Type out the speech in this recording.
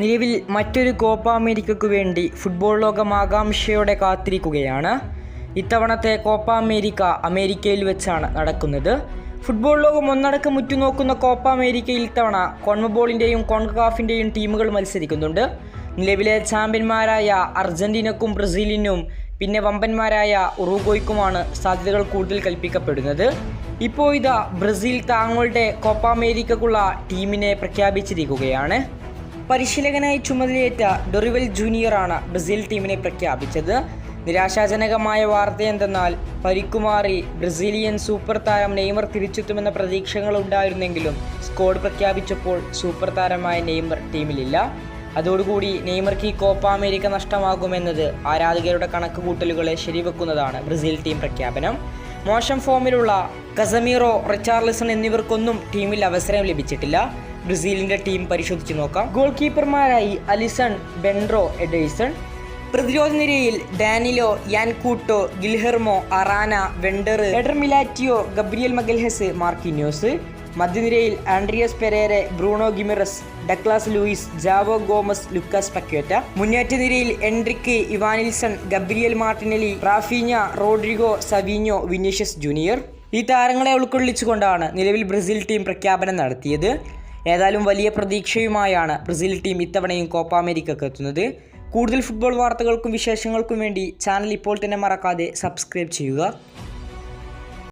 നിലവിൽ മറ്റൊരു കോപ്പ അമേരിക്കയ്ക്കു വേണ്ടി ഫുട്ബോൾ ലോകം ആകാംക്ഷയോടെ കാത്തിരിക്കുകയാണ്. ഇത്തവണത്തെ കോപ്പ അമേരിക്ക അമേരിക്കയിൽ വെച്ചാണ് നടക്കുന്നത്. ഫുട്ബോൾ ലോകം ഒന്നടക്കം ഉറ്റുനോക്കുന്ന കോപ്പ അമേരിക്കയിൽ ഇത്തവണ കോൺമബോളിൻ്റെയും കോൺകാഫിൻ്റെയും ടീമുകൾ മത്സരിക്കുന്നുണ്ട്. നിലവിലെ ചാമ്പ്യന്മാരായ അർജന്റീനക്കും ബ്രസീലിനും പിന്നെ വമ്പന്മാരായ ഉറുഗ്വേക്കുമാണ് സാധ്യതകൾ കൂടുതൽ കൽപ്പിക്കപ്പെടുന്നത്. ഇപ്പോൾ ഇതാ ബ്രസീൽ തങ്ങളുടെ കോപ്പ അമേരിക്കക്കുള്ള ടീമിനെ പ്രഖ്യാപിച്ചിരിക്കുകയാണ്. പരിശീലകനായി ചുമതലയേറ്റ ഡൊറിവൽ ജൂനിയറാണ് ബ്രസീൽ ടീമിനെ പ്രഖ്യാപിച്ചത്. നിരാശാജനകമായ വാർത്തയെന്തെന്നാൽ പരിക്കുമാറി ബ്രസീലിയൻ സൂപ്പർ താരം നെയ്മർ തിരിച്ചെത്തുമെന്ന പ്രതീക്ഷകൾ ഉണ്ടായിരുന്നെങ്കിലും സ്ക്വാഡ് പ്രഖ്യാപിച്ചപ്പോൾ സൂപ്പർ താരമായ നെയ്മർ ടീമിലില്ല. അതോടുകൂടി നെയ്മർക്ക് ഈ കോപ്പ അമേരിക്ക നഷ്ടമാകുമെന്നത് ആരാധകരുടെ കണക്കുകൂട്ടലുകളെ ശരിവെക്കുന്നതാണ് ബ്രസീൽ ടീം പ്രഖ്യാപനം. മോശം ഫോമിലുള്ള കസമീറോ, റിച്ചാർലിസൺ എന്നിവർക്കൊന്നും ടീമിൽ അവസരം ലഭിച്ചിട്ടില്ല. ബ്രസീലിൻ്റെ ടീം പരിശോധിച്ച് നോക്കാം. ഗോൾ കീപ്പർമാരായി അലിസൺ, ബെൻഡ്രോ, എഡേഴ്സൺ. പ്രതിരോധ നിരയിൽ Danilo, Yan Couto, Guilherme, Arana, Wendell, Eder Militao, Gabriel Magalhaes, Marquinhos. മധ്യനിരയിൽ Andreas Pereira, Bruno Guimaraes, Douglas Luiz, Joao Gomes, Lucas Paqueta. മുന്നേറ്റ നിരയിൽ Endrick, Evanilson, Gabriel Martinelli, Raphinha, Rodrigo, Savinho, Vinicius Junior. ഈ താരങ്ങളെ ഉൾക്കൊള്ളിച്ചുകൊണ്ടാണ് നിലവിൽ Brazil team പ്രഖ്യാപനം നടത്തിയത്. ഏതായാലും വലിയ പ്രതീക്ഷയുമായാണ് ബ്രസീൽ ടീം ഇത്തവണയും കോപ്പ അമേരിക്കക്ക് എത്തുന്നത്. കൂടുതൽ ഫുട്ബോൾ വാർത്തകൾക്കും വിശേഷങ്ങൾക്കും വേണ്ടി ചാനൽ ഇപ്പോൾ തന്നെ മറക്കാതെ സബ്സ്ക്രൈബ് ചെയ്യുക.